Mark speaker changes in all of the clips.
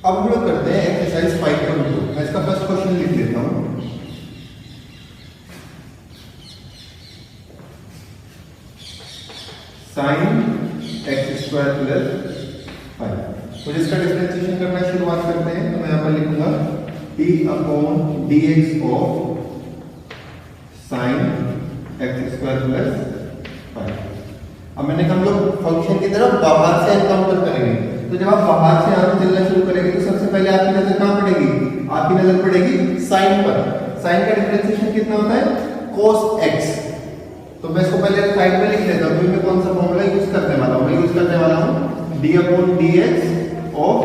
Speaker 1: अब हम लोग करते हैं एक्सरसाइज 5.2। मैं इसका फर्स्ट क्वेश्चन लिख लेता हूँ। Sine x square plus 5। तो जिसका डिफरेंशिएशन करना शुरुआत करते हैं, तो मैं यहाँ पर लिखूंगा T upon D x of sine x square plus 5। अब मैंने कहा हम लोग फंक्शन की तरफ बाहर से एनकाउंटर करेंगे। तो जब आप बाहर से आगे चलना शुरू करेंगे तो सबसे पहले आपकी नजर कहाँ पड़ेगी? आपकी नजर पड़ेगी साइन पर। साइन का डिफरेंशिएशन कितना होता है? cos x। तो मैं इसको पहले साइड में लिख लेता हूँ। मैं कौन सा फॉर्मूला यूज करने वाला हूँ? मैं यूज करने वाला हूँ d upon dx of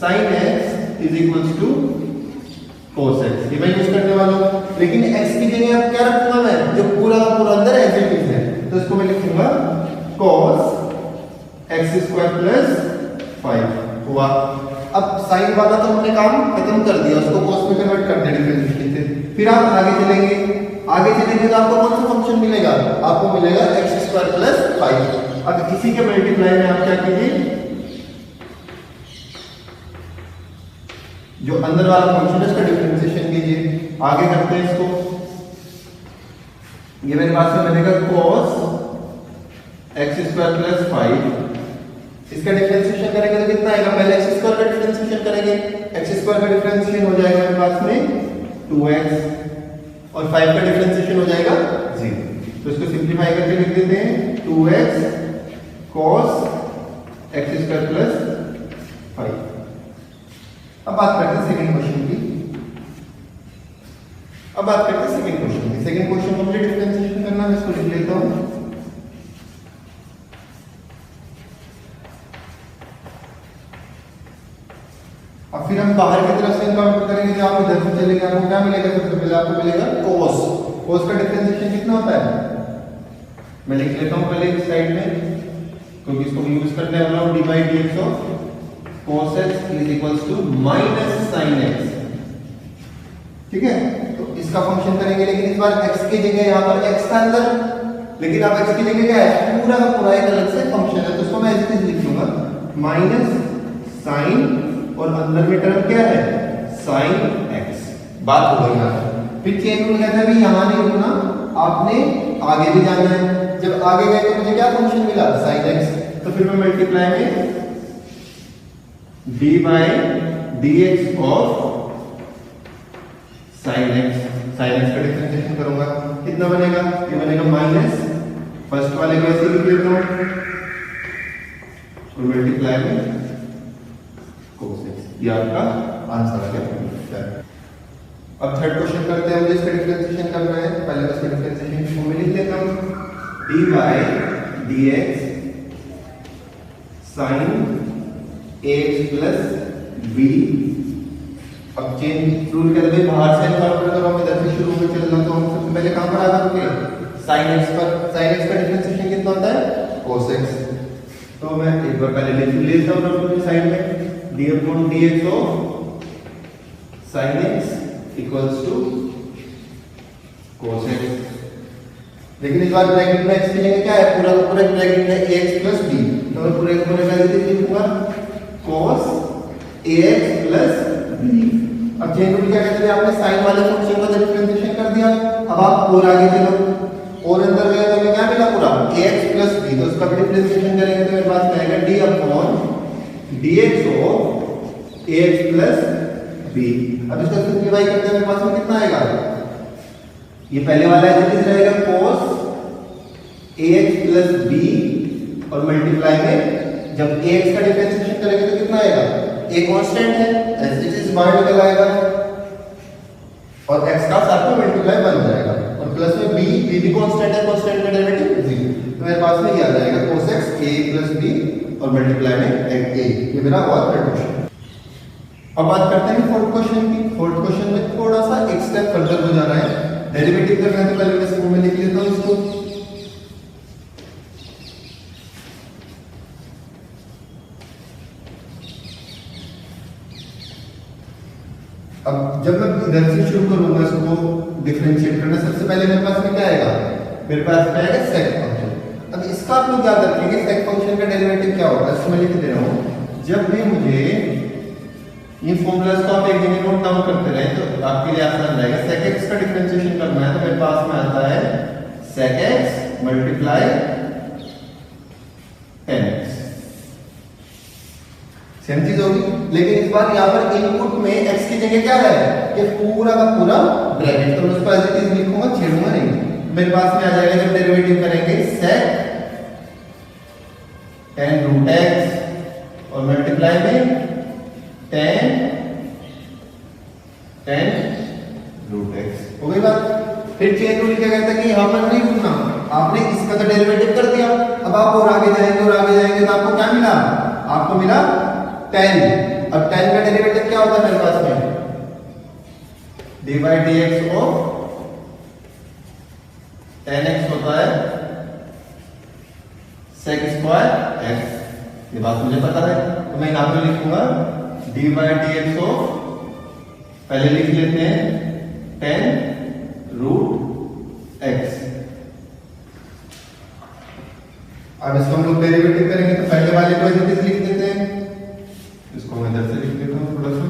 Speaker 1: sine x is equals to cos x। ये मैं यूज करने वाला हूँ, लेकिन x की जगह अब क्या रखूंगा मैं? जो पूरा का पूरा अंदर एज इट इज है, तो इसको मैं लिखूंगा cos x स्क्वायर प्लस 5 हुआ। अब साइन वाला तो हमने काम खत्म कर दिया, उसको cos में कन्वर्ट कर दिया डिफरेंशिएशन से। फिर आप आगे चलेंगे, आगे चलेंगे तो आपको कौन सा फंक्शन मिलेगा? आपको मिलेगा x स्क्वायर प्लस 5। अब इसी के मल्टीप्लाई में आप क्या कीजिए, जो अंदर वाला फंक्शन है उसका डिफरेंशिएशन कीजिए। आगे करते हैं इसको। ये मेरे पास में बनेगा cos x स्क्वायर प्लस 5। इसका डिफरेंशिएशन करेंगे तो कितना आएगा? पहले x स्क्वायर का डिफरेंशिएशन करेंगे। x स्क्वायर का डिफरेंशिएशन हो जाएगा मेरे पास में 2x और 5 का डिफरेंशिएशन हो जाएगा 0। तो इसको सिंपलीफाई करके लिख देते हैं 2x cos x square plus 5। अब बात करते हैं सेकंड क्वेश्चन की। सेकंड क्वेश्चन को मुझे डिफरेंशिएशन करना है, इसको लिख लेता हूं। अब फिर हम बाहर की तरफ से काउंट करेंगे। जो आप इधर से चलेंगे आपको क्या मिलेगा? सबसे पहले आपको मिलेगा cos का डिफरेंशिएशन कितना होता है? मैं लिख लेता हूं पहले इस साइड में, क्योंकि इसको यूज करने वाला हूं dy dx of cos x is equals to minus sin x। ठीक है, तो इसका फंक्शन करेंगे, लेकिन इस बार x की जगह यहाँ पर x का अंदर, लेकिन अब x की जगह क्या है? पूरा का पूरा एक अलग से फंक्शन है, तो उसको मैं ऐसे लिख लूंगा माइनस sin और अंदर में टर्म क्या है? sin x। बात हो गई यहाँ। फिर चेन रूल कहता है भी यहाँ नहीं रुकना, आपने आगे भी जाना है। जब आगे गए तो मुझे क्या फंक्शन मिला? sin x। तो फिर मैं मल्टीप्लाई में dy dx of sin x का डिफरेंशिएशन करूंगा। कितना बनेगा? ये बनेगा माइनस, फर्स्ट वाले को ऐसे लिख लेता हूं और मल्टीप्लाई में cos x। ये आपका आंसर आ गया। अब थर्ड क्वेश्चन करते हैं। मुझे इसका डिफरेंशिएशन करना है। पहले मैं इसका डिफरेंशिएशन को लिख लेता हूं dy dx sin ax plus b। अब चेन रूल कहते हैं बाहर से काउंटर करो, हम इधर से शुरू में चलना, तो हम सबसे पहले कहां पर आ जाएंगे? sin x पर। sin x का डिफरेंशिएशन कितना होता है? cos x। तो मैं एक बार पहले लिख लेता हूं अपनी साइड में d upon dx of sin x equals to cos x। लेकिन इस बार ब्रैकेट में x की जगह क्या है? पूरा का पूरा ब्रैकेट में ax प्लस b। तो मैं पूरे को निकाल देते लिखूंगा cos ax प्लस b। अब चेन रूल क्या कहते हैं? आपने साइन वाले फंक्शन का डिफरेंशिएशन कर दिया। अब आप और आगे चलो, और अंदर गए तो हमें क्या मिला? पूरा ax प्लस b। तो उसका डिफरेंशिएशन करेंगे तो मेरे पास आएगा d upon dx of ax plus b। अब इसको सिंपलीफाई करते हैं मेरे पास में कितना आएगा? ये पहले वाला है जो रहेगा cos ax प्लस b और मल्टीप्लाई में जब ax का डिफरेंशिएशन करेंगे तो कितना आएगा? a कांस्टेंट है, एज इट इज बाहर निकल आएगा और x का साथ में मल्टीप्लाई बन जाएगा और प्लस में b भी कांस्टेंट है, कांस्टेंट का डेरिवेटिव 0। तो मेरे पास में ये आ जाएगा cos x a plus b और मल्टीप्लाई में a। ये मेरा हुआ थर्ड क्वेश्चन। अब बात करते हैं फोर्थ क्वेश्चन की। फोर्थ क्वेश्चन में थोड़ा सा एक स्टेप फर्दर हो जाना है। डेरिवेटिव करना है तो पहले मैं इसको में लिख लेता हूं इसको। अब जब मैं इधर से शुरू करूंगा इसको डिफरेंशिएट करना, सबसे पहले मेरे पास में क्या आएगा? मेरे पास में आएगा सेक फंक्शन। अब इसका आप लोग याद रखेंगे सेक फंक्शन का डेरिवेटिव क्या होगा? इसको मैं लिख दे रहा हूं। जब भी मुझे ये फॉर्मूलाज को आप एक जगह नोट डाउन करते रहे तो आपके लिए आसान रहेगा। sec x का डिफरेंशिएशन करना है तो मेरे पास में आता है sec x multiply tan x। Same चीज होगी, लेकिन इस बार यहाँ पर इनपुट में x की जगह क्या है कि पूरा का पूरा ब्रैकेट, तो मैं उसको एज इट इज लिखूंगा, छेड़ूंगा नहीं। मेरे पास में आ जाएगा जब डेरिवेटिव करेंगे sec tan रूट x और मल्टीप्लाई में tan रूट x। हो गई बात। फिर चेन रूल क्या कहता है कि यहां पर नहीं रुकना, आपने इसका तो डेरिवेटिव कर दिया, अब आप और आगे जाएंगे तो आपको क्या मिला, आपको मिला tan। अब tan का डेरिवेटिव क्या होता है मेरे पास में, dy dx को tan x होता है sec स्क्वायर x। ये बात मुझे पता है तो मैं यहां पे लिखूंगा dy dx को पहले लिख लेते हैं tan रूट x। अब इसको हम लोग डेरिवेटिव करेंगे तो पहले वाले को एज इट इज लिख देते हैं, इसको मैं इधर से लिख देता हूं थोड़ा सा,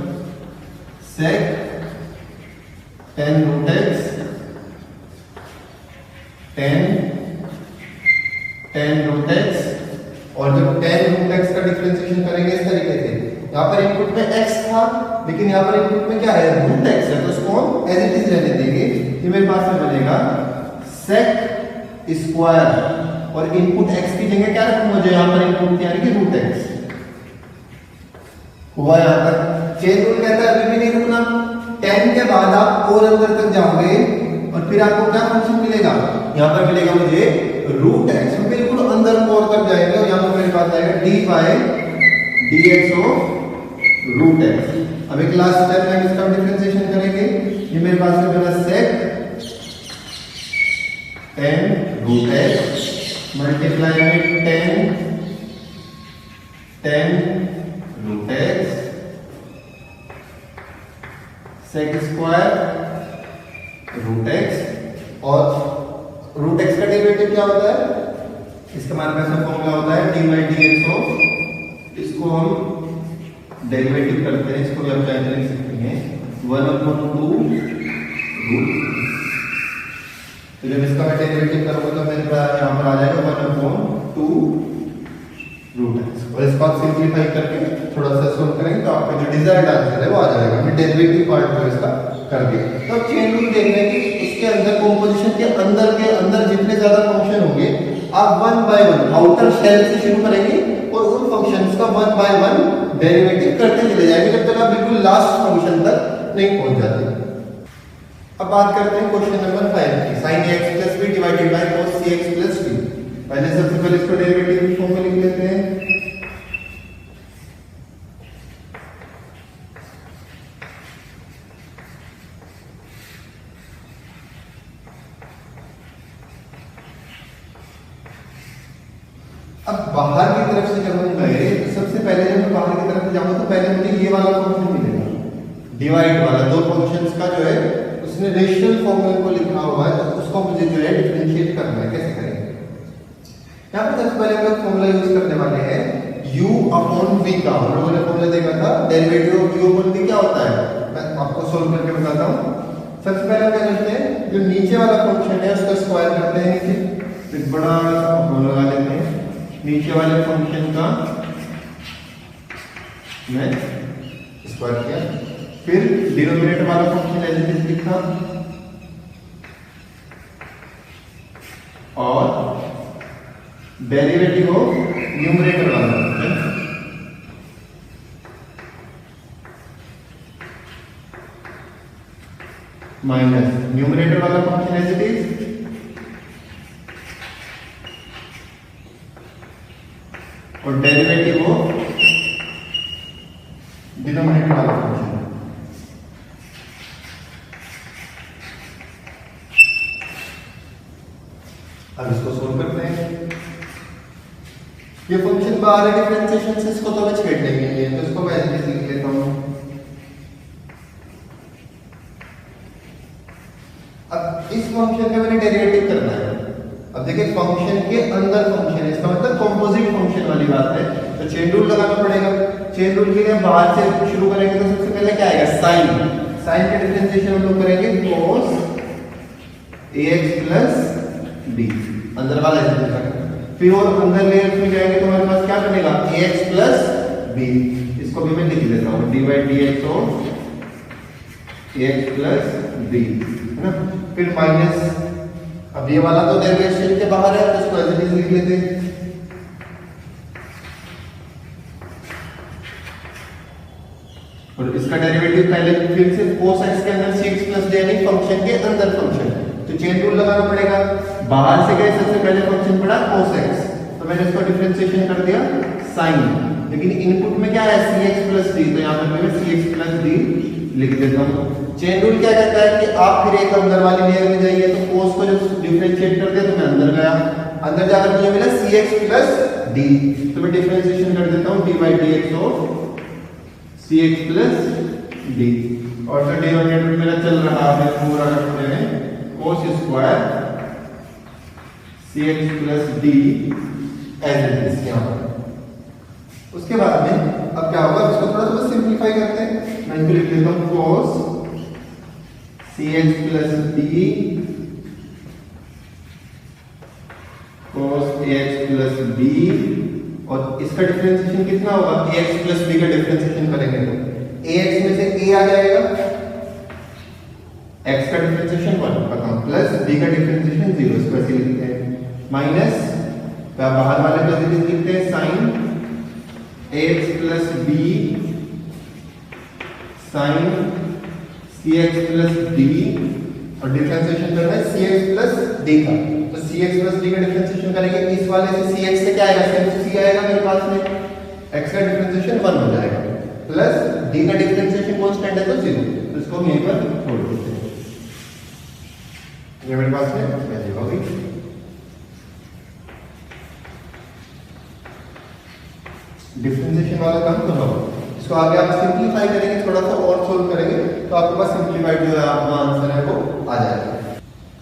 Speaker 1: sec tan root x tan root x। और जब tan रूट x का डिफरेंशिएशन करेंगे इस तरीके से, यहाँ पर इनपुट में x था लेकिन यहाँ पर इनपुट में क्या है, रूट x है, तो उसको हम एज इट इज रहने देंगे। ये मेरे पास में बनेगा sec स्क्वायर और इनपुट x की जगह क्या रखूंगा, जो यहाँ पर इनपुट यानी कि रूट x हुआ। यहाँ तक चेन रूल कहता है अभी भी नहीं रुकना, tan के बाद आप और अंदर तक जाओगे और फिर आपको क्या फंक्शन मिलेगा, यहाँ पर मिलेगा मुझे रूट x। हम बिल्कुल अंदर और तक जाएंगे और यहाँ पर मेरे पास आएगा dy dx रूट x। अब एक लास्ट स्टेप में इसका डिफरेंशिएशन करेंगे, ये मेरे पास में बना sec tan root x multiply में tan root x sec square root x। और रूट x का डेरिवेटिव क्या होता है, इसका हमारे पास में फॉर्मूला होता है dy dx। इसको हम डेरिवेटिव करते हैं, इसको भी आप चाहे लिख सकते हैं 1/2 रूट। तो जब इसका मैं डेरिवेटिव करूंगा तो मेरे पास यहाँ पर आ जाएगा 1/2 रूट x। और इसको आप सिंपलीफाई करके थोड़ा सा सोल्व करेंगे तो आपका जो डिजायर्ड आंसर है वो आ जाएगा। हमने डेरिवेटिव पार्ट को इसका कर दिया। तो अब चेन रूल देखने की इसके अंदर कंपोजिशन के अंदर जितने ज्यादा फंक्शन होंगे आप one by one outer shell से शुरू करेंगे और उन फंक्शंस का वन बाय वन डेरिवेटिव करते चले जाएंगे जब तक आप बिल्कुल लास्ट फंक्शन तक नहीं पहुंच जाते। अब बात करते हैं क्वेश्चन नंबर 5 की, sin ax plus b divided by cos cx plus d। पहले सबसे पहले इसको डेरिवेटिव की फॉर्म में लिख लेते हैं। अब बाहर की तरफ से जब हम गए तो सबसे पहले जब मैं बाहर की तरफ जाऊंगा तो पहले मुझे ये वाला फंक्शन मिलेगा, डिवाइड वाला। दो फंक्शंस का जो है उसने रेशियल फॉर्मूले को लिखा हुआ है, तो उसको मुझे जो है डिफरेंशिएट करना है। कैसे करेंगे, यहाँ पर सबसे पहले हम लोग फॉर्मूला यूज करने वाले हैं u अपॉन v का। हम लोगों ने फॉर्मूला देखा था derivative of u upon v क्या होता है, मैं आपको सोल्व करके बताता हूँ। सबसे पहले हम क्या करते हैं, जो नीचे वाला फंक्शन है उसका स्क्वायर करते हैं नीचे, फिर बड़ा फॉर्मूला लगा लेते हैं नीचे वाले फंक्शन का मैं स्क्वायर किया, फिर डिनोमिनेटर वाला फंक्शन एज इट इज लिखा और डेरिवेटिव ऑफ न्यूमरेटर वाला फंक्शन माइनस न्यूमरेटर वाला फंक्शन एज इट इज और डेरिवेटिव ऑफ डिनोमिनेटर वाला फंक्शन। अब इसको सोल्व करते हैं। ये फंक्शन बाहर है डिफरेंशिएशन से, इसको तो मैं छेड़ लेंगे, तो इसको मैं ऐसे लिख लेता हूं। अब इस फंक्शन का मैंने डेरिवेटिव करना है। अब देखिए फंक्शन के अंदर फंक्शन है, इसका मतलब कंपोजिट फंक्शन वाली बात है, तो चेन रूल लगाना पड़ेगा। चेन रूल के लिए बाहर से शुरू करेंगे तो सबसे पहले क्या आएगा साइन। साइन का डिफरेंशिएशन हम लोग करेंगे cos ax plus b, अंदर वाला ऐसे लिखा है। फिर और अंदर लेयर्स में जाएंगे तो हमारे पास क्या बनेगा ax plus b, इसको भी मैं लिख देता हूँ dy dx of ax plus b, है ना। फिर माइनस, अब ये वाला तो डेरिवेशन के बाहर है तो इसको ऐसे लिख लेते हैं। और इसका डेरिवेटिव पहले फिर से cos x के अंदर cx प्लस d यानी फंक्शन के अंदर फंक्शन, तो चेन रूल लगाना पड़ेगा। बाहर से गए सबसे पहले फंक्शन पड़ा cos x, तो मैंने इसको डिफरेंशिएशन कर दिया sin, लेकिन इनपुट में क्या है cx प्लस d, तो यहाँ पर मैं cx प्लस d लिख देता हूँ। चेन रूल क्या कहता है कि आप फिर एक अंदर वाली लेयर में जाइए, तो cos को जब डिफरेंशिएट कर दिया तो मैं अंदर गया, अंदर जाकर मुझे मिला cx प्लस d, तो मैं डिफरेंशिएशन कर देता हूँ dy dx of cx plus d, और जो डिनोमिनेटर मेरा चल रहा है पूरा रखते हैं cos square cx plus d as it is यहाँ पर। उसके बाद में अब क्या होगा, इसको थोड़ा सा सिंपलीफाई करते हैं। मैं इसको लिख लेता हूँ cos cx plus d cos ax plus b, और इसका डिफरेंशिएशन कितना होगा ax प्लस b का डिफरेंशिएशन करेंगे तो ax में से a आ जाएगा, x का डिफरेंशिएशन 1 पता प्लस b का डिफरेंशिएशन 0, इसको ऐसे लिखते हैं माइनस, तो बाहर वाले पॉजिटिव लिखते हैं sin ax plus b sin cx plus d, और डिफरेंशिएशन करना है cx प्लस d का, तो cx प्लस d का डिफरेंशिएशन करेंगे। इस वाले से cx से क्या आएगा, c आएगा मेरे पास में, x का डिफरेंशिएशन 1 हो जाएगा, प्लस d का डिफरेंशिएशन कांस्टेंट है तो 0, तो इसको हम यहीं पर छोड़ देते हैं। ये मेरे पास में वैल्यू हो गई। डिफरेंशिएशन वाला काम तो हो, इसको आगे आप सिंपलीफाई करेंगे, थोड़ा सा और सोल्व करेंगे तो आपके पास सिंपलीफाइड जो है आपका आंसर है वो आ जाएगा।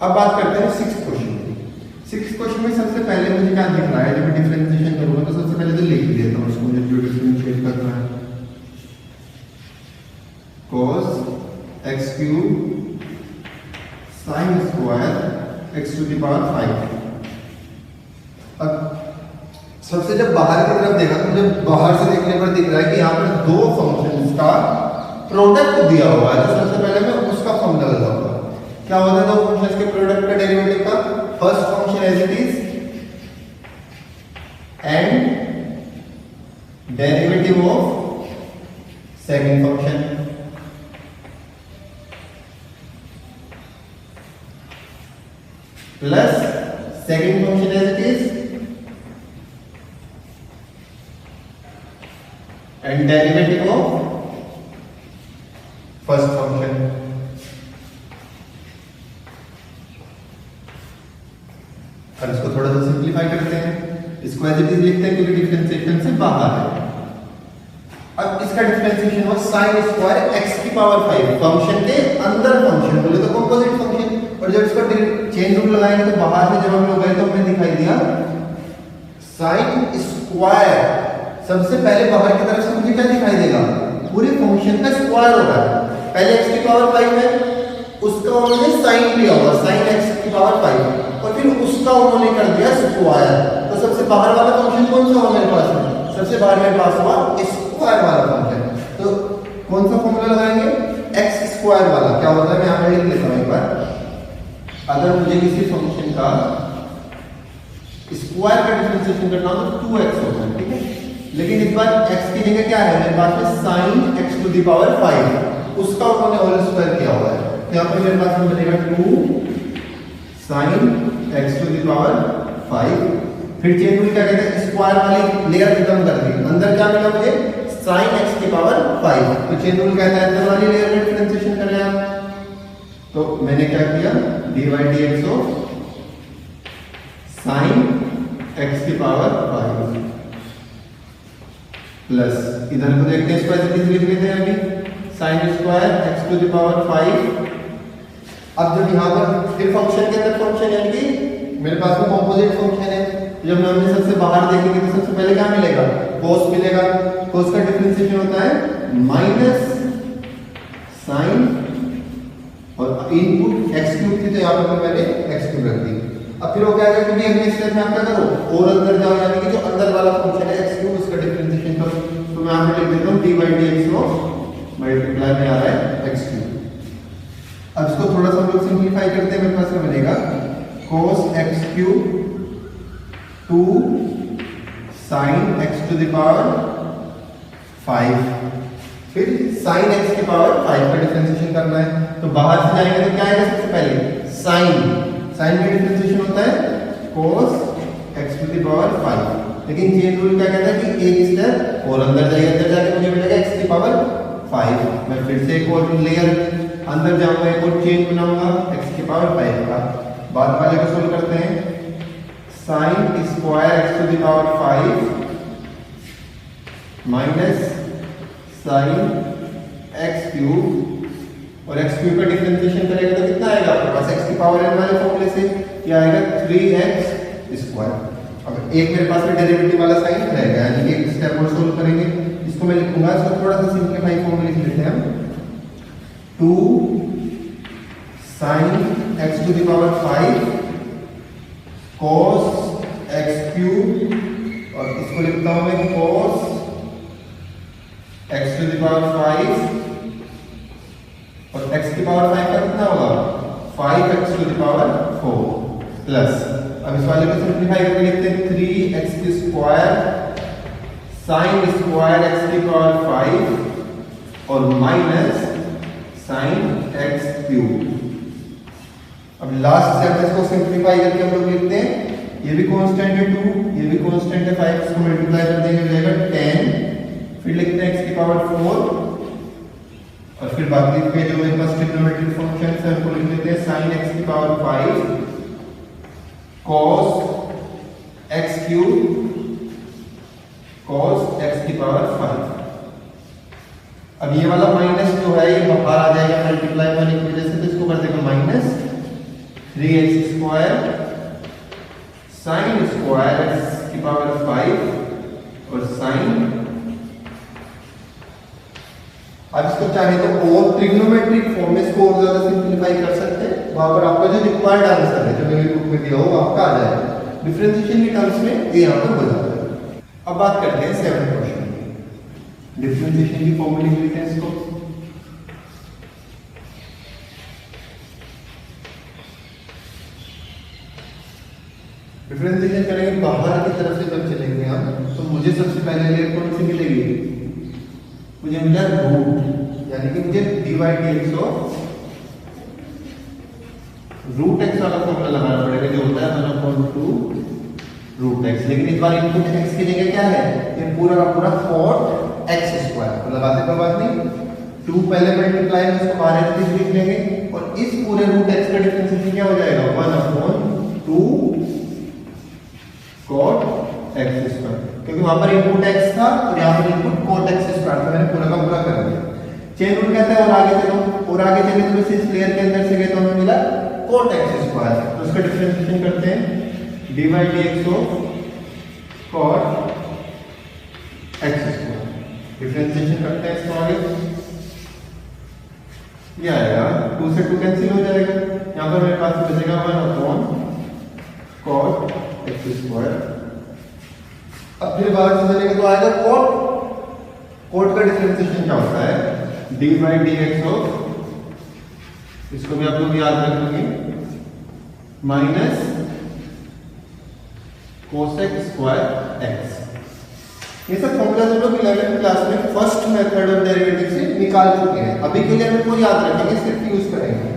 Speaker 1: अब बात करते हैं सिक्स्थ क्वेश्चन। सिक्स्थ क्वेश्चन में सबसे पहले मुझे क्या दिख रहा है, जब मैं डिफरेंशिएशन करूंगा तो सबसे पहले तो लिख देता हूं इसको, जो डिफरेंशिएट करना है cos x cube sin square x to the power 5। अब सबसे जब बाहर की तरफ देखा तो मुझे बाहर से देखने पर दिख रहा है कि यहाँ पर दो फंक्शंस का प्रोडक्ट दिया हुआ है, तो सबसे पहले मैं उसका फॉर्मूला लगाऊंगा। क्या होता है दो फंक्शंस के प्रोडक्ट का डेरिवेटिव का, first function as it is and derivative of second function plus second function as it is and derivative of first function. अब इसको थोड़ा सा सिंपलीफाई करते हैं, इसको एज इट इज लिखते हैं क्योंकि डिफरेंशिएशन से बाहर है। अब इसका डिफरेंशिएशन हुआ sin स्क्वायर x की पावर 5, फंक्शन के अंदर फंक्शन बोले तो कंपोजिट फंक्शन, और जब इसको चेन रूल लगाएंगे तो बाहर से जब हम लोग गए तो हमें दिखाई दिया sin स्क्वायर, सबसे पहले बाहर की तरफ से मुझे क्या दिखाई देगा, पूरे फंक्शन का स्क्वायर होगा। पहले x की पावर 5 है, उसका उन्होंने sin लिया होगा sin x की पावर 5, और फिर उसका उन्होंने कर दिया स्क्वायर, तो सबसे बाहर वाला फंक्शन कौन सा हुआ मेरे पास में, सबसे बाहर मेरे पास हुआ स्क्वायर वाला फंक्शन। तो कौन सा फॉर्मूला लगाएंगे, x स्क्वायर वाला। क्या होता है मैं यहां पर लिख लेता हूं एक बार, अगर मुझे किसी फंक्शन का स्क्वायर का डिफरेंशिएशन करना हो तो 2x होता है, ठीक है, लेकिन इस बार x की जगह क्या है मेरे पास में sin x to the power 5, उसका उन्होंने होल स्क्वायर किया हुआ है, तो यहां पर मेरे पास में बनेगा 2 sin x to the power 5। फिर चेन रूल क्या कहते हैं, स्क्वायर वाली लेयर खत्म कर दी, अंदर क्या मिला मुझे sin x की पावर 5, तो चेन रूल कहता है अंदर वाली लेयर में डिफरेंशिएशन कर रहे हैं, तो मैंने क्या किया dy dx of sin x की पावर 5 प्लस इधर को देखते हैं, इसको ऐसे लिख लेते हैं अभी sin square x to the power 5। अब जब यहाँ पर फिर फंक्शन के अंदर फंक्शन यानी कि मेरे पास में कंपोजिट फंक्शन है, जब हमने सबसे बाहर देखेंगे तो सबसे पहले क्या मिलेगा, cos मिलेगा। cos का डिफरेंशिएशन होता है माइनस साइन और इनपुट x क्यूब थी तो यहाँ पर मैंने x क्यूब रख दी। अब फिर वो क्या है, क्योंकि अगले स्टेप में आप क्या करो और अंदर जाओ, यानी कि जो अंदर वाला फंक्शन है x क्यूब उसका डिफरेंशिएशन करो। तो मैं यहाँ पे लिख देता हूँ d/dx को मल्टीप्लाई में आ रहा है x क्यूब। अब इसको थोड़ा सा हम लोग सिंप्लीफाई करते हैं, मेरे पास में बनेगा cos x cube 2 sin x to the power 5, फिर sin x की पावर 5 का डिफरेंशिएशन करना है। तो बाहर से जाएंगे तो क्या आएगा, सबसे पहले sin का डिफरेंशिएशन होता है cos x to the power 5, लेकिन चेन रूल क्या कहता है कि एक स्टेप और अंदर जाइए, अंदर जाके मुझे मिलेगा x की पावर 5। मैं फिर से एक और लेयर अंदर जाऊंगा, एक और चेन बनाऊंगा x की पावर 5 का। बाद वाले को सोल्व करते हैं, sin square x to the power 5 minus sin x cube, और x क्यूब का डिफरेंशिएशन करेंगे तो कितना आएगा आपके पास, x की पावर n वाले फॉर्मूले से क्या आएगा 3x स्क्वायर। अब एक मेरे पास में डेरिवेटिव वाला साइन रहेगा, यानी कि एक स्टेप और सोल्व करेंगे। इसको मैं लिखूंगा, इसको थोड़ा सा सिंप्लीफाई फॉर्म में लिख लेते हैं हम, 2 sin x to the power 5 cos x cube, और इसको लिखता हूं मैं cos x to the power 5, और x की पावर 5 का कितना होगा 5x to the power 4 plus, अब इस वाले को सिंप्लीफाई करके लिखते हैं 3x square sin square x की पावर 5 और माइनस sin x क्यूब। अब लास्ट स्टेप इसको सिंप्लीफाई करके हम लोग लिखते हैं, ये भी कांस्टेंट है 2, ये भी कांस्टेंट है 5, इसको मल्टीप्लाई कर देंगे हो जाएगा 10, फिर लिखते हैं x की पावर 4, और फिर बाकी के जो मेरे पास ट्रिग्नोमेट्रिक फंक्शन है उनको लिख लेते हैं sin x की power 5 cos x cube cos x की पावर 5। अब ये वाला माइनस जो है ये बाहर आ जाएगा मल्टीप्लाई वाले की वजह से, तो इसको कर देगा minus 3x square sin square x की पावर 5 और sin, अब इसको चाहे तो और ट्रिग्नोमेट्रिक फॉर्म में इसको और ज्यादा सिंप्लीफाई कर सकते हैं, वहां पर आपका जो रिक्वायर्ड आंसर है जो मेरी बुक में दिया हो आपका आ जाएगा। डिफरेंशिएशन की टर्म्स में ये यहां पर हो जाता है। अब बात करते हैं 7th क्वेश्चन, डिफरेंशिएशन की फॉर्मूला लिख लेते हैं इसको। डिफरेंशिएशन करेंगे बाहर की तरफ से जब चलेंगे हम, तो मुझे सबसे पहले लेयर कौन सी मिलेगी, मुझे मिला रूट, यानी कि मुझे dy/dx रूट x वाला फॉर्मूला लगाना पड़ेगा जो होता है 1/2 रूट x, लेकिन इस बार इनपुट x की जगह क्या है, ये पूरा का पूरा cot x स्क्वायर, तो लगाते कोई बात नहीं, 2 पहले मल्टीप्लाई में इसको बाहर लिख लेंगे, और इस पूरे रूट x का डिफरेंशिएशन क्या हो जाएगा 1/2 cot x स्क्वायर, क्योंकि वहां पर इनपुट x था और यहाँ पर इनपुट cot x स्क्वायर था, मैंने पूरा का पूरा कर दिया। चेन रूल कहता है और आगे चलो, और आगे चले तो वैसे इस लेयर के अंदर से गए तो हमें मिला cot x स्क्वायर, तो उसका डिफरेंशिएशन करते हैं dy/dx cot x square, differentiation करते हैं इसको आगे, ये आएगा 2 से 2 कैंसिल हो जाएगा, यहाँ पर मेरे पास बचेगा 1/cot x स्क्वायर। अब फिर बाहर से चलेंगे तो आएगा cot का डिफरेंशिएशन क्या होता है dy/dx इसको भी आप लोग याद रखेंगे माइनस cosec स्क्वायर x। ये सब फॉर्मूला हम लोग 11th क्लास में फर्स्ट मेथड ऑफ डेरिवेटिव से निकाल चुके हैं, अभी के लिए हम इसको याद रखेंगे, सिर्फ यूज करेंगे।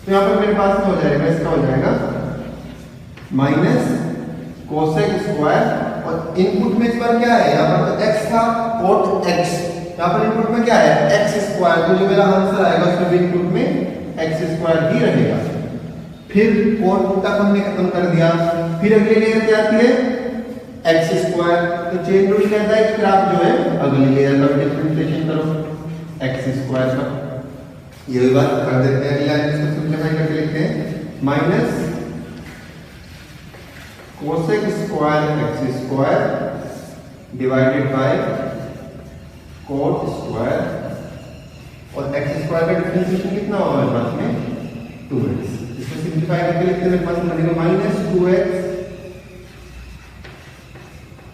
Speaker 1: तो यहाँ पर मेरे पास में हो जाएगा, इसका हो जाएगा माइनस cosec स्क्वायर, और इनपुट में इस बार क्या है, यहाँ पर तो x था cot x, यहाँ पर इनपुट में क्या है x स्क्वायर, तो जो मेरा आंसर आएगा उसमें भी इनपुट में x स्क्वायर ही रहेगा। फिर cot तक हमने खत्म कर दिया, फिर अगली लेयर क्या आती है x स्क्वायर, तो चेन रूल कहता है कि फिर आप जो है अगली लेयर का डिफरेंशिएशन करो x स्क्वायर का। ये भी बात कर देते हैं, अगला इसको सिंप्लीफाई करके लिखते हैं minus cosec square x square divided by coat square, और एक्स स्क्वायर का डिफरेंशिएशन कितना होगा मेरे पास में 2x। इसको सिंपलीफाई करके लिखते हैं, मेरे पास बनेगा minus 2x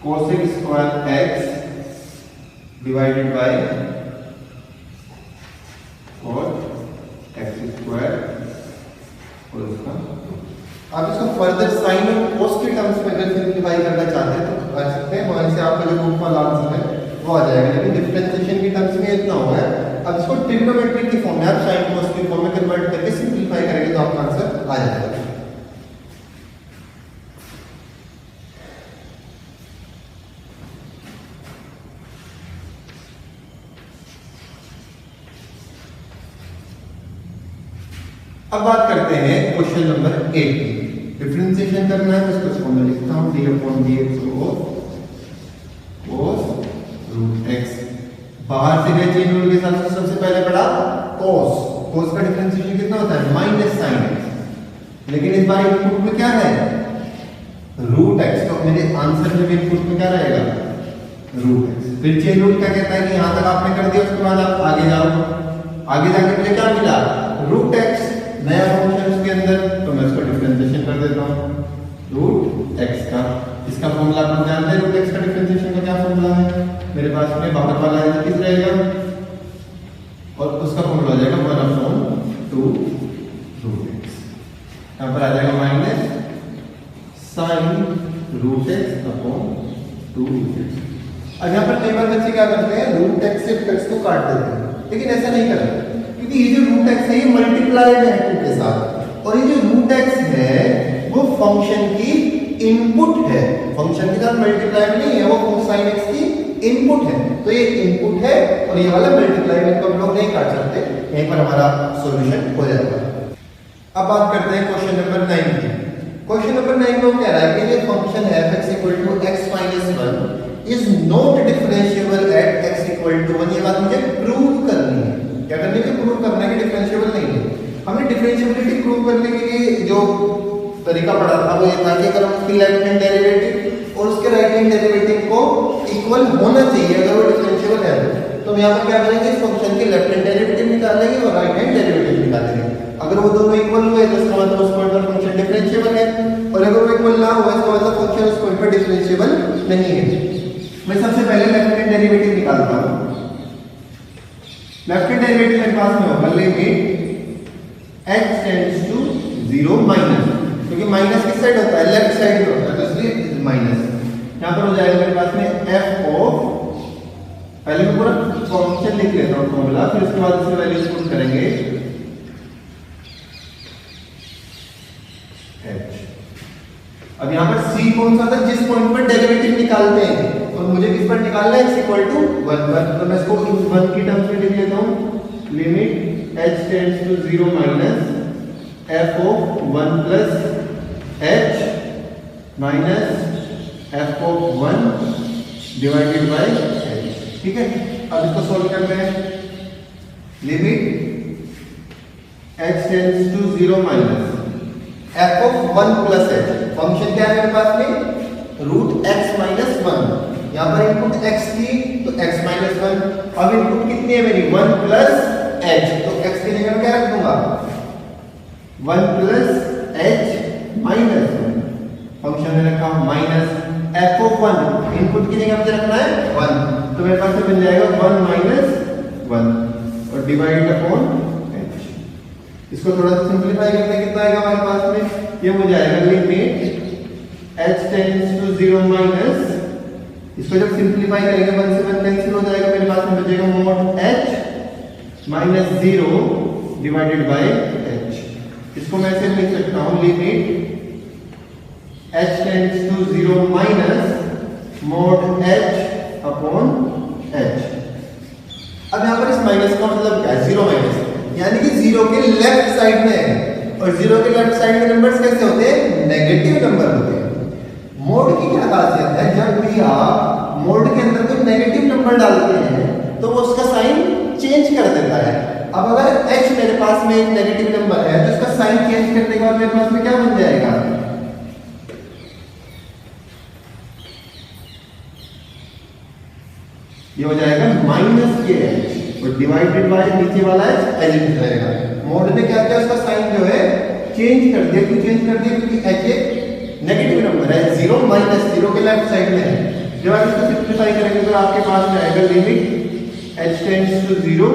Speaker 1: cosec square x divided by cot x square, और उसका आप इसको फर्दर साइन और कोस के टर्म्स में अगर सिंपलीफाई करना चाहते हैं तो कर सकते हैं, वहां से आपका जो ग्रुप वाला आंसर है वो आ जाएगा, लेकिन डिफरेंशिएशन के टर्म्स में इतना होगा। अब इसको ट्रिग्नोमेट्रिक की फॉर्म में आप साइन कोस की फॉर्म में कन्वर्ट करके सिंपलीफाई करेंगे तो आपका आंसर आ जाएगा। अब बात करते हैं क्वेश्चन नंबर 8 की। डिफरेंशिएशन करना है तो इसको इस फॉर्म में लिखता हूं, d/dx cos रूट x। बाहर से गए चेन रूल के हिसाब से सबसे पहले पढ़ा cos का डिफरेंशिएशन कितना होता है माइनस साइन x, लेकिन इस बार इनपुट में क्या है रूट x, तो मेरे आंसर में इनपुट में क्या रहेगा रूट x। फिर चेन रूल क्या कहता है कि यहां तक आपने कर दिया, उसके बाद आप आगे जाओ, आगे जाके मुझे क्या मिला रूट x नया फंक्शन उसके अंदर, तो मैं इसको डिफरेंशिएशन कर देता हूं रूट x का। इसका फॉर्मूला अपन जानते हैं, रूट x का डिफरेंशिएशन का क्या फॉर्मूला है, मेरे पास में बाहर वाला है किस रहेगा, और उसका फॉर्मूला हो जाएगा 1/2 रूट x। यहां पर आ जाएगा minus sine root x upon 2 root x। अब यहां पर कई बार बच्चे क्या करते हैं रूट x से रूट x को काट देते हैं, लेकिन ऐसा नहीं करना, क्योंकि ये जो रूट x है ये मल्टीप्लाई है 2 के साथ, और ये जो रूट x है वो फंक्शन की इनपुट है, फंक्शन के साथ मल्टीप्लाई नहीं है, वो sin x की इनपुट है, तो ये इनपुट है और ये वाला मल्टीप्लाई में तो हम लोग नहीं काट सकते, यहीं पर हमारा सॉल्यूशन हो जाएगा। अब बात करते हैं क्वेश्चन नंबर 9 की। क्वेश्चन नंबर 9 में कह रहा है कि ये function f(x = x - 1) is not differentiable at x = 1। ये बात मुझे प्रूव करनी है, क्या करने के प्रूव करना है कि डिफरेंशिएबल नहीं है। हमने डिफरेंशिएबिलिटी प्रूव करने के लिए जो तरीका पढ़ा था वो ये था कि अगर हम उसकी लेफ्ट हैंड डेरिवेटिव और उसके राइट हैंड डेरिवेटिव को इक्वल होना चाहिए अगर वो डिफरेंशिएबल है, तो हम यहां पर क्या करेंगे इस फंक्शन के लेफ्ट हैंड डेरिवेटिव निकालेंगे और राइट हैंड डेरिवेटिव निकालेंगे। अगर वो दोनों इक्वल हुए तो इसका मतलब उस पॉइंट पर फंक्शन डिफरेंशिएबल है, और अगर वो इक्वल ना हुआ इसका मतलब फंक्शन उस पॉइंट पर डिफरेंशिएबल नहीं है। मैं सबसे पहले लेफ्ट हैंड डेरिवेटिव निकालता हूं। लेफ्ट हैंड डेरिवेटिव मेरे पास में होगा limit h tends to 0 minus, क्योंकि माइनस किस साइड होता है लेफ्ट साइड में होता है, तो इसलिए माइनस। यहां पर हो जाएगा मेरे पास में f ऑफ, पहले मैं पूरा फंक्शन लिख लेता हूं फॉर्मूला, फिर उसके बाद इसमें वैल्यूज पुट करेंगे h। अब यहां पर c कौन सा था जिस पॉइंट पर डेरिवेटिव निकालते हैं, और मुझे किस पर निकालना है x = 1 पर, तो मैं इसको 1 की टर्म्स में लिख लेता हूं limit h tends to 0 minus f of 1 plus h minus f of 1 divided by h। ठीक है, अब इसको सॉल्व करते हैं। Limit h tends to 0 minus f of 1 plus h, function क्या है मेरे पास में रूट x माइनस 1। यहां पर इनपुट x थी तो x माइनस 1, अब इनपुट कितनी है मेरी 1 प्लस h, तो x की जगह क्या रख दूंगा 1 प्लस h माइनस 1, फंक्शन में रखा माइनस f ऑफ 1, इनपुट की जगह मुझे रखना है 1, तो मेरे पास में बन जाएगा 1 माइनस 1 और डिवाइड अपॉन h। इसको थोड़ा सा सिंपलीफाई करते कितना आएगा हमारे पास में, ये हो जाएगा limit h tends to 0 minus, इसको जब सिंपलीफाई करेंगे 1 से 1 कैंसिल हो जाएगा, मेरे पास में बचेगा mod h minus 0 divided by h। इसको मैं ऐसे लिख सकता हूं limit h tends to 0 minus mod h upon h। अब यहां पर इस माइनस का मतलब क्या है 0 माइनस, यानी कि 0 के लेफ्ट साइड में है, और 0 के लेफ्ट साइड में नंबर्स कैसे होते हैं नेगेटिव नंबर होते हैं। मोड की क्या खासियत है, जब भी आप मोड के अंदर कोई नेगेटिव नंबर डालते हैं तो वो उसका साइन चेंज कर देता है। अब अगर h मेरे पास में एक नेगेटिव नंबर है तो इसका साइन चेंज करने के बाद मेरे पास में क्या बन जाएगा ये हो जाएगा माइनस के एच और डिवाइडेड बाय नीचे वाला एच एज इट रहेगा। मोड ने क्या किया, उसका साइन जो है चेंज कर दिया। क्यों चेंज कर दिया? क्योंकि एच एक नेगेटिव नंबर है, 0 माइनस 0 के लेफ्ट साइड में है। जब आप इसको सिंप्लीफाई करेंगे तो आपके पास में आएगा limit h tends to 0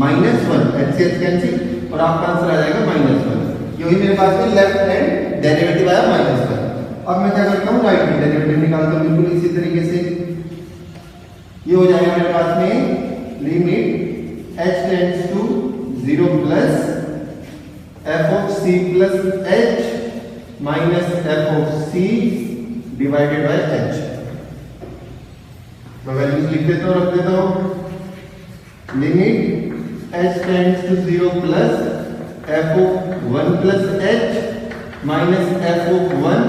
Speaker 1: minus 1, h से एच कैंसिल और आपका आंसर आ जाएगा -1। यही मेरे पास में लेफ्ट हैंड डेरिवेटिव आया -1। अब मैं क्या करता हूँ, राइट हैंड डेरिवेटिव निकालता हूँ बिल्कुल इसी तरीके से। ये हो जाएगा मेरे पास में limit h tends to 0 plus f of c plus h minus f of c divided by h। मैं वैल्यूज लिख देता हूँ, रख देता हूँ। Limit h tends to 0 plus f of 1 plus h minus f of 1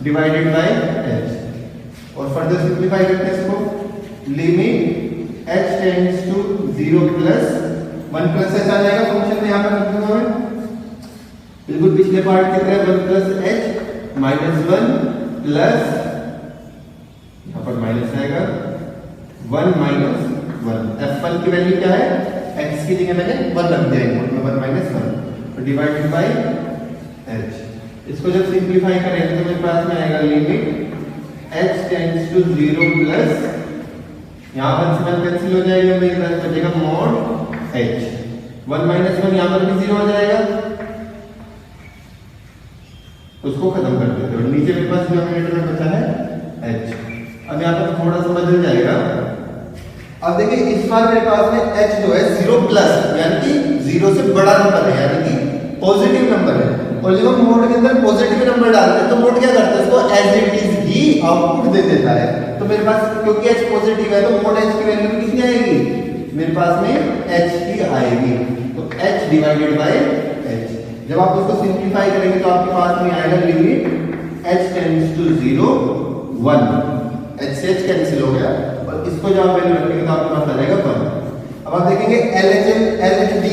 Speaker 1: divided by h। और further simplify करते हैं इसको। Limit h tends to 0 plus 1 plus h आ जाएगा फंक्शन में, यहाँ पर रख दूंगा मैं बिल्कुल पिछले पार्ट की तरह। 1 प्लस h माइनस 1 प्लस यहाँ पर माइनस आएगा 1 माइनस 1। f1 की वैल्यू क्या है, x की जगह मैंने 1 रख दिया इनपुट में, 1 माइनस 1 और डिवाइडेड बाय h। इसको जब सिंप्लीफाई करेंगे तो मेरे पास में आएगा limit h tends to 0 plus यहाँ पर 1 से 1 कैंसिल हो जाएगा, मेरे पास बचेगा मॉड h। 1 माइनस 1 यहाँ पर भी 0 हो जाएगा, उसको खत्म कर देते हैं। नीचे मेरे पास डिनोमिनेटर में बचा है h। अब यहाँ पर थोड़ा सा बदल जाएगा। अब देखिए इस बार मेरे पास में h जो है 0 प्लस यानी कि 0 से बड़ा नंबर है, यानी कि पॉजिटिव नंबर है। और जब हम मोड के अंदर पॉजिटिव नंबर डालते हैं तो मोड क्या करता है, इसको एज इट इज ही आउटपुट दे देता है। तो मेरे पास क्योंकि h पॉजिटिव है तो मोड h की वैल्यू कितनी आएगी, मेरे पास में h की आएगी। तो h डिवाइडेड बाय h। जब आप इसको सिंप्लीफाई करेंगे तो आपके पास में आएगा limit h tends to 0 1, h से h कैंसिल हो गया और इसको जब आप वैल्यू रखेंगे तो आपके पास आ जाएगा 1। अब आप देखेंगे LHD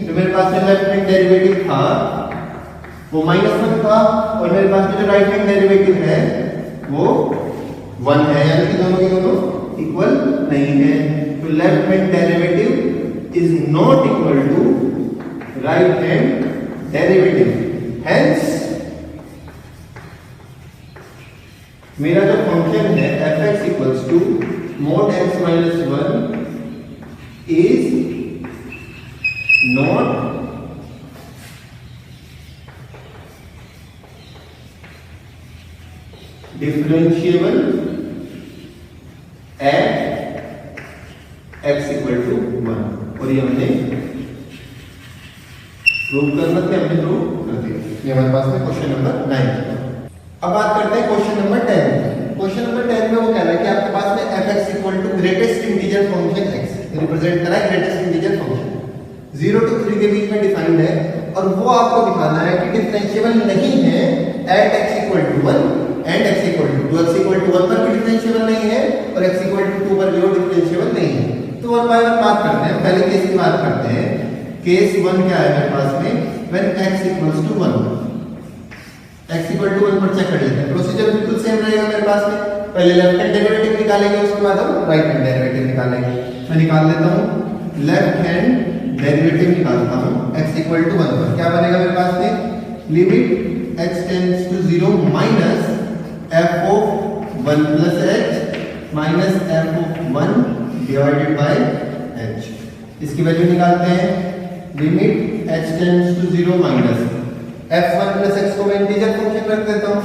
Speaker 1: जो मेरे पास में लेफ्ट हैंड डेरिवेटिव था वो -1 था और मेरे पास में जो राइट हैंड डेरिवेटिव है वो 1 है, यानी कि दोनों के दोनों इक्वल नहीं है। तो left hand derivative is not equal to right hand derivative. Hence मेरा जो फंक्शन है fx equals to mod x minus 1 is not differentiable at x equal to 1। और ये हमने प्रूव करना था, हमने प्रूव कर दिया। ये हमारे पास में क्वेश्चन नंबर 9 है। अब बात करते हैं क्वेश्चन नंबर 10। क्वेश्चन नंबर 10 में वो कह रहा है कि आपके पास में fx equal to greatest integer function x represent करा है ग्रेटेस्ट इंटीजर फंक्शन 0 to 3 के बीच में डिफाइंड है और वो आपको दिखाना है कि डिफरेंशिएबल नहीं है at x equal to 1 and x equal to 2। x equal to 1 पर भी डिफरेंशिएबल नहीं है और x इक्वल टू 2 पर भी डिफरेंशिएबल नहीं है। तो वन बाय वन बात करते हैं। पहले केस की बात करते हैं। केस 1 क्या है मेरे पास में, when x equals to 1, x equal to 1 पर चेक कर लेते हैं। प्रोसीजर बिल्कुल सेम रहेगा मेरे पास में। पहले लेफ्ट हैंड डेरिवेटिव निकालेंगे, उसके बाद हम राइट हैंड डेरिवेटिव निकालेंगे। मैं निकाल लेता हूं लेफ्ट हैंड डेरिवेटिव निकालता हूं x इक्वल टू 1 पर। क्या बनेगा मेरे पास में, limit x tends to 0 minus f of 1 plus h minus f of 1 divided by h। इसकी वैल्यू निकालते हैं। Limit h tends to 0 minus f1 plus x को मैं इंटीजर फंक्शन रख देता हूं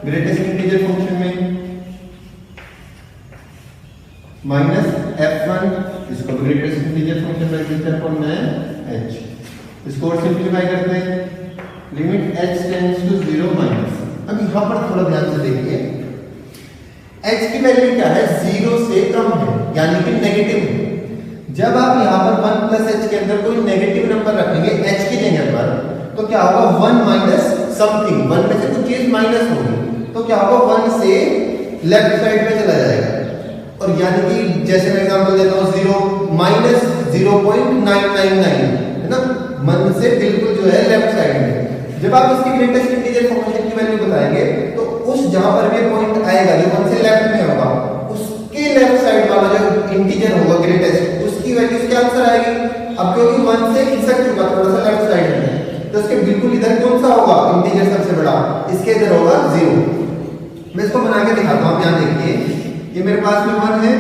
Speaker 1: ग्रेटेस्ट इंटीजर फंक्शन में, माइनस f1 इसको ग्रेटेस्ट इंटीजर फंक्शन रख देते हैं फॉर्म में h। इसको और सिंपलीफाई करते हैं। Limit h tends to 0 minus, अब यहां पर थोड़ा ध्यान से देखिए, h की वैल्यू क्या है, 0 से कम है यानी कि नेगेटिव है। जब आप यहां पर 1 प्लस h के अंदर कोई नेगेटिव नंबर रखेंगे h की जगह पर तो क्या होगा, 1 माइनस समथिंग, 1 में से कुछ चीज माइनस होगी तो क्या होगा, 1 से लेफ्ट साइड में चला जाएगा। और यानी कि जैसे मैं एग्जांपल देता हूं 0 माइनस 0.999 है ना, 1 से बिल्कुल जो है लेफ्ट साइड में। जब आप इसकी ग्रेटेस्ट इंटीजर फंक्शन की वैल्यू बताएंगे तो उस जहां पर भी पॉइंट आएगा जो 1 से लेफ्ट में होगा उसके उसके लेफ्ट साइड वाला जो इंटीजर होगा ग्रेटेस्ट, उसकी वैल्यू क्या आंसर आएगी। अब क्योंकि 1 से खिसक चुका थोड़ा सा लेफ्ट साइड में, तो उसके बिल्कुल इधर कौन सा होगा इंटीजर सबसे बड़ा, इसके इधर होगा 0। मैं इसको बना के दिखाता हूं। यहां देखिए ये मेरे पास में 1 है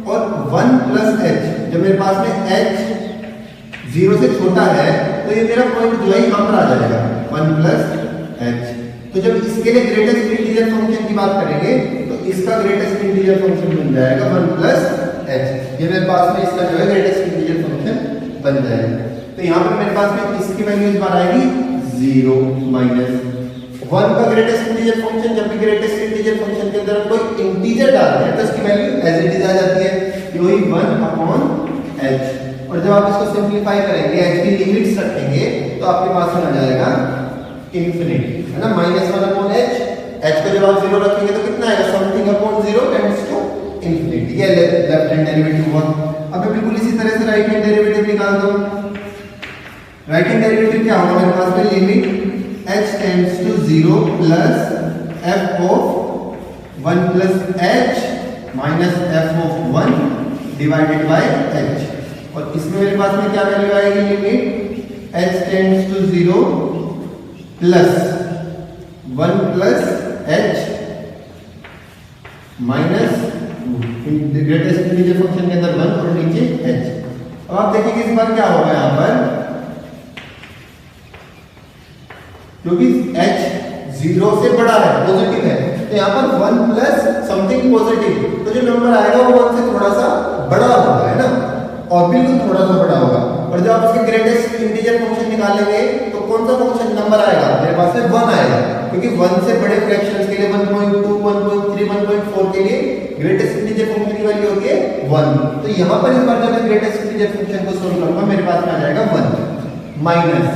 Speaker 1: और 1 प्लस h, जब मेरे पास में h 0 से छोटा है तो ये मेरा पॉइंट जो है यहां पर आ जाएगा 1 प्लस h। तो जब इसके लिए ग्रेटेस्ट इंटीजर फंक्शन की बात करेंगे तो इसका ग्रेटेस्ट इंटीजर फंक्शन बन जाएगा 1 प्लस h। ये मेरे पास में इसका जो है ग्रेटेस्ट इंटीजर फंक्शन बन जाएगा। तो यहां पर मेरे पास में इसकी वैल्यू इस बार आएगी 0 माइनस 1 का ग्रेटेस्ट इंटीजर फंक्शन। जब भी ग्रेटेस्ट इंटीजर फंक्शन के अंदर कोई इंटीजर डालते हैं तो इसकी वैल्यू एज इट इज आ जाती है, वही 1 अपॉन h। और जब आप इसको सिंपलीफाई करेंगे, h की लिमिट्स रखेंगे तो आपके पास में आ जाएगा इंफिनिटी, है ना, -1 अपॉन h। h को जब आप 0 रखेंगे तो कितना आएगा, something upon 0 tends to infinity. ये लेफ्ट हैंड डेरिवेटिव हुआ। अब मैं बिल्कुल इसी तरह से राइट हैंड डेरिवेटिव निकाल दूं। राइट हैंड डेरिवेटिव क्या होगा मेरे पास में, limit h tends to 0 plus f of 1 plus h minus f of 1 divided by h। और इसमें मेरे पास में क्या वैल्यू आएगी, limit h tends to 0 plus 1 plus h minus greatest integer function के अंदर 1 और नीचे h। अब आप देखिए इस बार क्या होगा, यहां पर क्योंकि h 0 से बड़ा है, पॉजिटिव है, तो यहाँ पर 1 प्लस समथिंग पॉजिटिव, तो जो नंबर आएगा वो 1 से थोड़ा सा बड़ा होगा, है ना, और बिल्कुल थोड़ा सा बड़ा होगा। और जब आप इसके ग्रेटेस्ट इंटीजर फंक्शन निकालेंगे तो कौन सा फंक्शन नंबर आएगा, मेरे पास में 1 आएगा, क्योंकि 1 से बड़े फ्रैक्शंस के लिए 1.2, 1.3, 1.4 के लिए ग्रेटेस्ट इंटीजर फंक्शन की वैल्यू होती है 1। तो यहाँ पर इस बार जब मैं ग्रेटेस्ट इंटीजर फंक्शन को सोल्व करूंगा मेरे पास में आ जाएगा 1 माइनस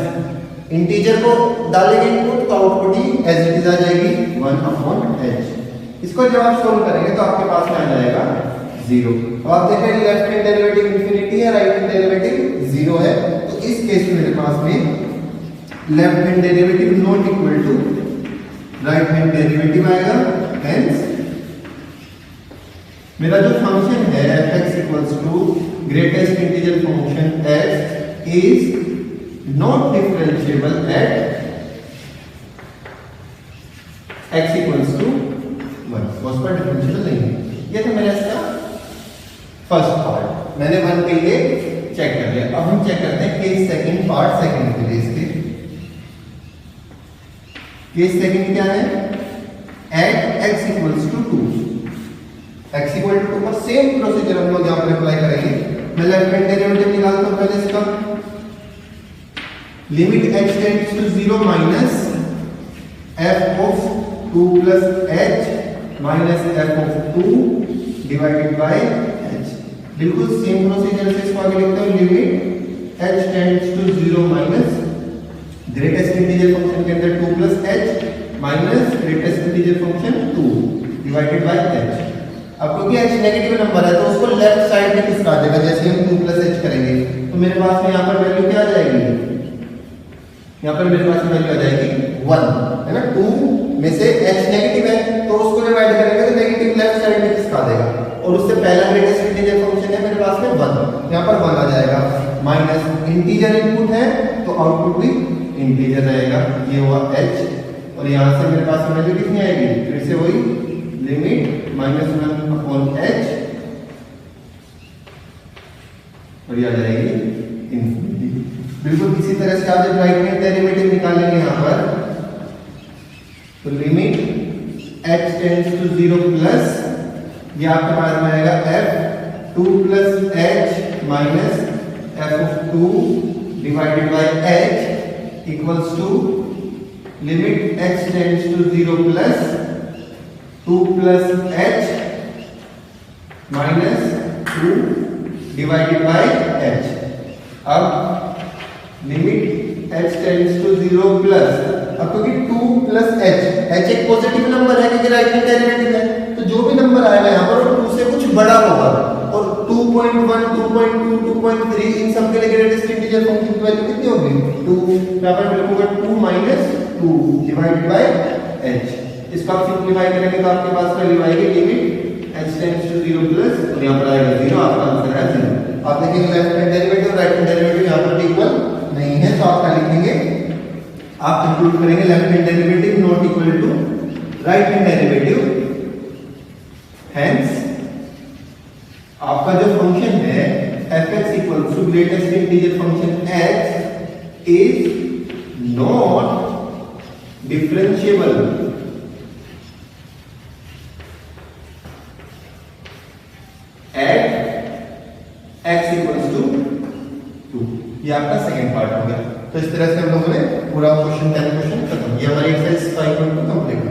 Speaker 1: इंटीजर को डालेंगे इनपुट तो आउटपुट ही एज इट इज आ जाएगी 1 अपॉन h। इसको जब आप सोल्व करेंगे तो आपके पास में आ जाएगा 0। अब आप देख रहे हैं लेफ्ट हैंड डेरिवेटिव इंफिनिटी है, राइट हैंड डेरिवेटिव 0 है, तो इस केस में मेरे पास में left hand derivative not equal to right hand derivative आएगा। हेंस मेरा जो फंक्शन है f(x) equals to greatest integer function x is not differentiable at x equals to 1। उस पर डिफरेंशियल नहीं है। ये था मेरा इसका फर्स्ट पार्ट, मैंने 1 के लिए चेक कर लिया। अब हम चेक करते हैं केस सेकंड पार्ट सेकंड के लिए। इसके केस सेकंड क्या है, at x equals to 2। x equal to 2 पर सेम प्रोसीजर हम लोग यहां पर अप्लाई करेंगे। मैं लेफ्ट हैंड डेरिवेटिव निकालता हूं पहले इसका। Limit h tends to 0 minus f of 2 plus h minus f of 2 divided by h। बिल्कुल सेम प्रोसीजर से इसको आगे लिखते हैं। Limit h tends to 0 minus greatest integer function के अंदर 2 plus h minus greatest integer function 2 divided by h। अब क्योंकि h नेगेटिव नंबर है तो उसको लेफ्ट साइड में खिसका देगा। जैसे हम 2 प्लस h करेंगे तो मेरे पास में यहां पर वैल्यू क्या आ जाएगी, यहाँ पर मेरे पास वैल्यू आ जाएगी 1, है ना। 2 में से h नेगेटिव है तो उसको डिवाइड करेंगे तो नेगेटिव लेफ्ट साइड में खिसका देगा, और उससे पहला ग्रेटेस्ट इंटीजर फंक्शन है मेरे पास में 1, यहाँ पर 1 आ जाएगा। माइनस इंटीजर इनपुट है तो आउटपुट भी इंटीजर रहेगा, ये हुआ h। और यहाँ से मेरे पास वैल्यू कितनी आएगी, फिर से वही लिमिट -1 अपॉन h और ये आ जाएगी इंफिनिटी। बिल्कुल इसी तरह से आप जब राइट हैंड डेरिवेटिव निकालेंगे यहां पर तो limit h tends to 0 plus ये आपके पास में आएगा f 2 plus h minus f of 2 divided by h equals to limit h tends to 0 plus 2 plus h minus 2 divided by h। अब limit h tends to 0 plus, अब क्योंकि 2 plus h एक positive number है क्योंकि right hand derivative है, तो जो भी नंबर आएगा यहाँ पर वो 2 से कुछ बड़ा होगा। और 2.1, 2.2, 2.3 इन सब के लिए ग्रेटेस्ट इंटीजर फंक्शन की वैल्यू कितनी होगी, 2। यहाँ पर लिखूंगा 2 माइनस 2 डिवाइडेड बाय h। इसको आप सिंप्लीफाई करेंगे तो आपके पास वैल्यू आएगी limit h x tends to 0 plus और यहाँ पर आएगा 0, आपका आंसर है 0। आप देखेंगे left hand derivative right hand derivative यहाँ पर इक्वल नहीं है, तो आप क्या लिखेंगे, आप कंक्लूड करेंगे left hand derivative not equal to right hand derivative, hence आपका जो फंक्शन है fx equal to greatest integer function h is not differentiable at x equals to 2। ये आपका सेकंड पार्ट हो गया। तो इस तरह से हम लोगों ने पूरा क्वेश्चन 10 क्वेश्चन खत्म। ये हमारी एक्सरसाइज 5.2 कंप्लीट।